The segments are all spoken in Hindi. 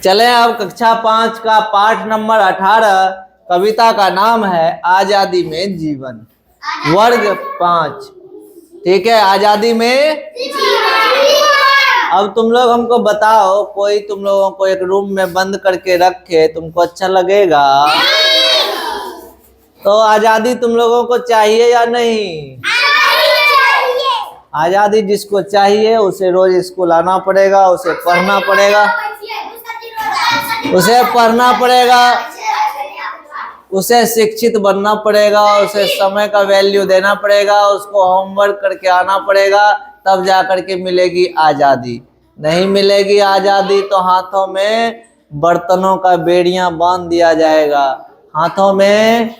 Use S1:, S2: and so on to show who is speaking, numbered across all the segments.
S1: चले अब कक्षा 5 का पाठ नंबर 18। कविता का नाम है आजादी में जीवन, वर्ग 5। ठीक है, आजादी में अब तुम लोग हमको बताओ, कोई तुम लोगों को एक रूम में बंद करके रखे, तुमको अच्छा लगेगा? तो आजादी तुम लोगों को चाहिए या नहीं? आजादी जिसको चाहिए उसे रोज स्कूल आना पड़ेगा, उसे पढ़ना पड़ेगा, उसे पढ़ना पड़ेगा, उसे शिक्षित बनना पड़ेगा, उसे समय का वैल्यू देना पड़ेगा, उसको होमवर्क करके आना पड़ेगा, तब जा करके मिलेगी आजादी। नहीं मिलेगी आजादी तो हाथों में बर्तनों का बेड़ियां बांध दिया जाएगा, हाथों में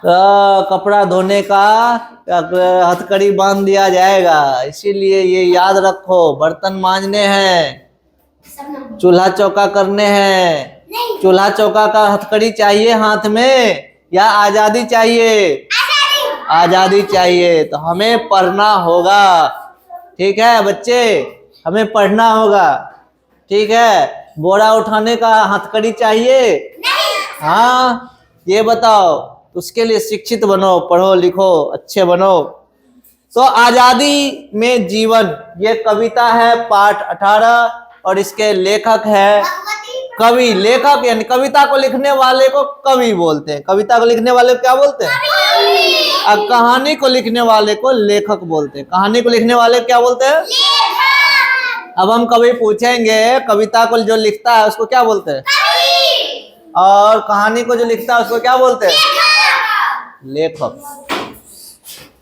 S1: कपड़ा धोने का हथकड़ी बांध दिया जाएगा। इसीलिए ये याद रखो, बर्तन मांजने हैं, चूल्हा चौका करने हैं। चूल्हा चौका का हथकड़ी चाहिए हाथ में या आजादी चाहिए? आजादी चाहिए। तो हमें पढ़ना होगा, ठीक है बच्चे, हमें पढ़ना होगा, ठीक है। बोरा उठाने का हथकड़ी चाहिए? हाँ, ये बताओ। उसके लिए शिक्षित बनो, पढ़ो लिखो, अच्छे बनो। तो आजादी में जीवन, ये कविता है पाठ 18 और इसके लेखक है कवि। लेखक यानी कविता को लिखने वाले को कवि बोलते हैं। कविता को लिखने वाले को क्या बोलते हैं? अब कहानी को लिखने वाले को लेखक बोलते हैं। कहानी को लिखने वाले क्या बोलते हैं? अब हम कभी पूछेंगे कविता को जो लिखता है उसको क्या बोलते हैं, और कहानी को जो लिखता है उसको क्या बोलते हैं? लेखक।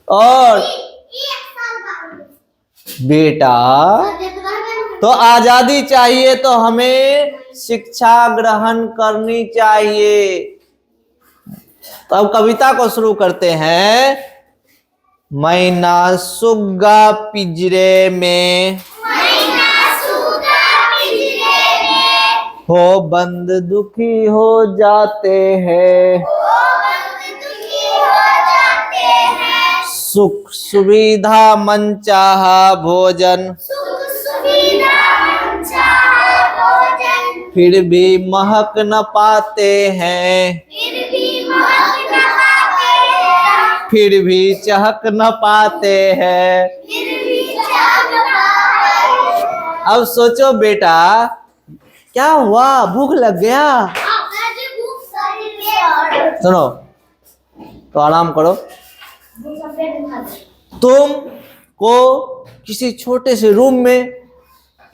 S1: और बेटा, तो आजादी चाहिए तो हमें शिक्षा ग्रहण करनी चाहिए। तो अब कविता को शुरू करते हैं। मैना सुग्गा पिंजरे में, हो बंद दुखी हो जाते हैं, सुख सुविधा मनचाहा भोजन, फिर भी महक न पाते हैं, फिर भी चहक न पाते हैं। अब सोचो बेटा, क्या हुआ? भूख लग गया? सुनो, तो आराम करो। तुम को किसी छोटे से रूम में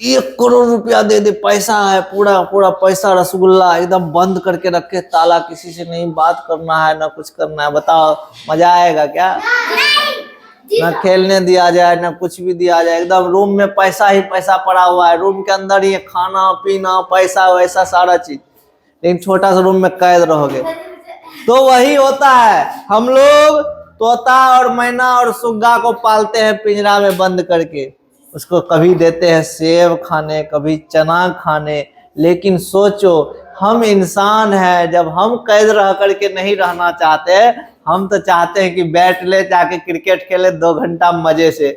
S1: 1 करोड़ रुपया दे दे, पैसा है, पूरा पूरा पैसा, रसगुल्ला एकदम बंद करके रखे, ताला, किसी से नहीं बात करना है, ना कुछ करना है। बताओ मजा आएगा क्या? ना खेलने दिया जाए, ना कुछ भी दिया जाए, एकदम रूम में पैसा ही पैसा पड़ा हुआ है। रूम के अंदर ही खाना पीना, पैसा वैसा सारा चीज, लेकिन छोटा सा रूम में कैद रहोगे। तो वही होता है, हम लोग तोता और मैना और सुग्गा को पालते हैं पिंजरा में बंद करके। उसको कभी देते हैं सेब खाने, कभी चना खाने, लेकिन सोचो हम इंसान हैं, जब हम कैद रह करके नहीं रहना चाहते, हम तो चाहते हैं कि बैठ ले, जाके क्रिकेट खेले 2 घंटा मजे से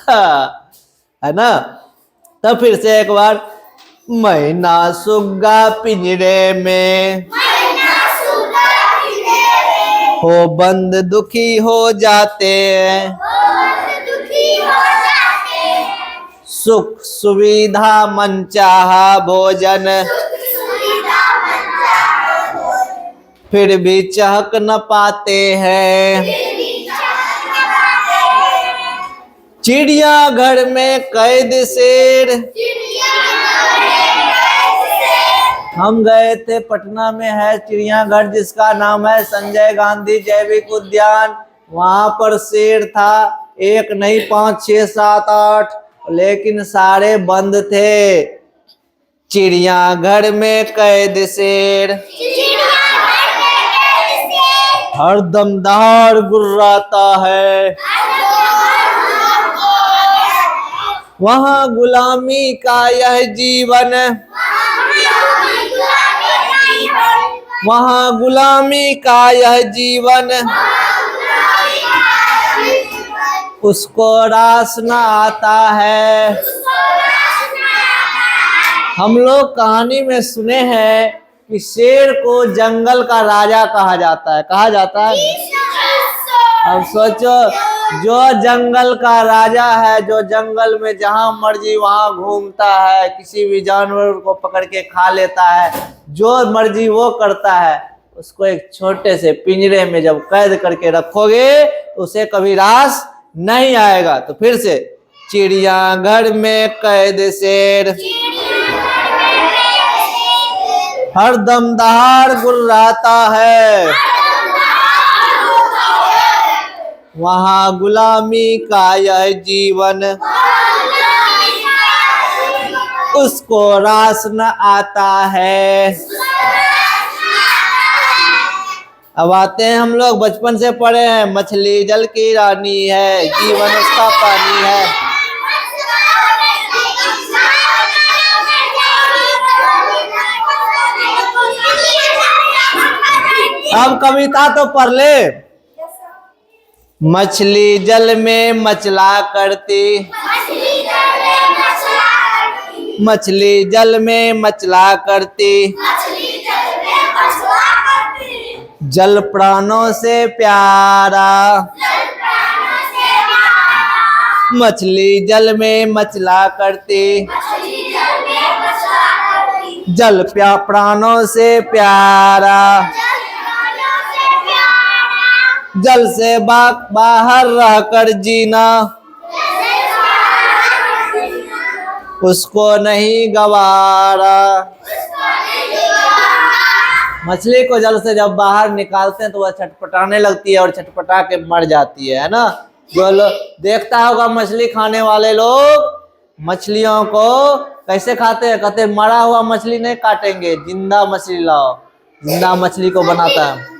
S1: है ना। तो फिर से एक बार, मैना सुग्गा पिंजरे में, हो बंद दुखी हो जाते, सुख सुविधा मनचाहा भोजन, फिर भी चहक न पाते हैं। चिड़ियाघर में कैद शेर, हम गए थे, पटना में है चिड़ियाघर जिसका नाम है संजय गांधी जैविक उद्यान। वहां पर शेर था, 1 नहीं 5 6 7 8, लेकिन सारे बंद थे। चिड़ियाघर में कैद शेर, हर दम दहाड़ गुर्राता है, वहाँ गुलामी का यह जीवन, वहाँ गुलामी का यह जीवन, उसको रास न आता है, हम लोग कहानी में सुने हैं कि शेर को जंगल का राजा कहा जाता है। कहा जाता है। अब सोचो, जो जंगल का राजा है, जो जंगल में जहां मर्जी वहां घूमता है, किसी भी जानवर को पकड़ के खा लेता है, जो मर्जी वो करता है, उसको एक छोटे से पिंजरे में जब कैद करके रखोगे तो उसे कभी रास नहीं आएगा। तो फिर से, चिड़ियाघर में कैद शेर, हर दम दहाड़ गुर्राता है, वहाँ गुलामी का यह जीवन, उसको रास न आता है। अब आते हैं, हम लोग बचपन से पढ़े हैं, मछली जल की रानी है, जीवन उसका पानी है। अब कविता तो पढ़ ले। मछली जल में मचला करती, मछली जल में मचला करती, जल प्राणों से प्यारा, मछली जल में मचला करती, जल प्राणों से प्यारा, जल से बाहर रहकर जीना, उसको नहीं गवारा। मछली को जल से जब बाहर निकालते हैं तो वह छटपटाने लगती है और छटपटा के मर जाती है ना। जो लोग देखता होगा मछली खाने वाले लोग मछलियों को कैसे खाते हैं, कहते मरा हुआ मछली नहीं काटेंगे, जिंदा मछली लाओ। जिंदा मछली को बनाता है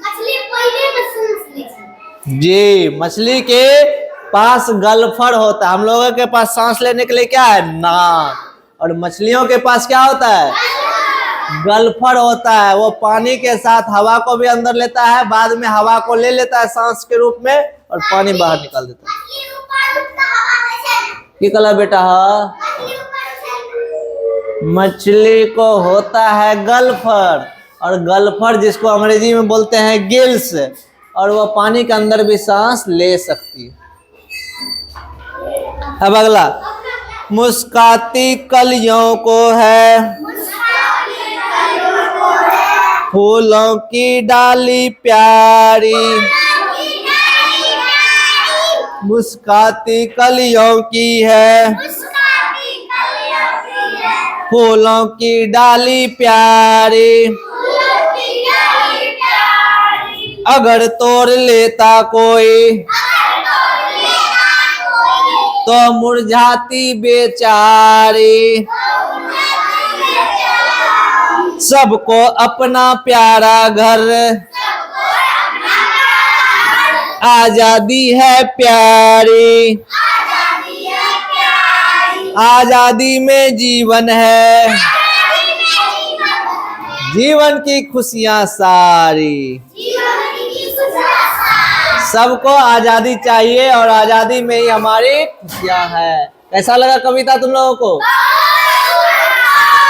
S1: जी। मछली के पास गलफड़ होता है, हम लोगों के पास सांस लेने के लिए क्या है, नाक, और मछलियों के पास क्या होता है, गलफड़ होता है। वो पानी के साथ हवा को भी अंदर लेता है, बाद में हवा को ले लेता है सांस के रूप में और पानी बाहर निकाल देता है। की कला बेटा, मछली को होता है गलफड़, और गलफड़ जिसको अंग्रेजी में बोलते हैं गिल्स, और वो पानी के अंदर भी सांस ले सकती है। अब अगला, मुस्काती कलियों को है, फूलों की डाली प्यारी, मुस्काती कलियों की है, फूलों की डाली प्यारी, अगर तोड़ लेता कोई तो मुरझाती बेचारी, सबको अपना प्यारा घर, आजादी है प्यारी, आजादी में जीवन है, जीवन की खुशियां सारी। सबको आजादी चाहिए और आजादी में ही हमारी खुशियां है। कैसा लगा कविता तुम लोगों को?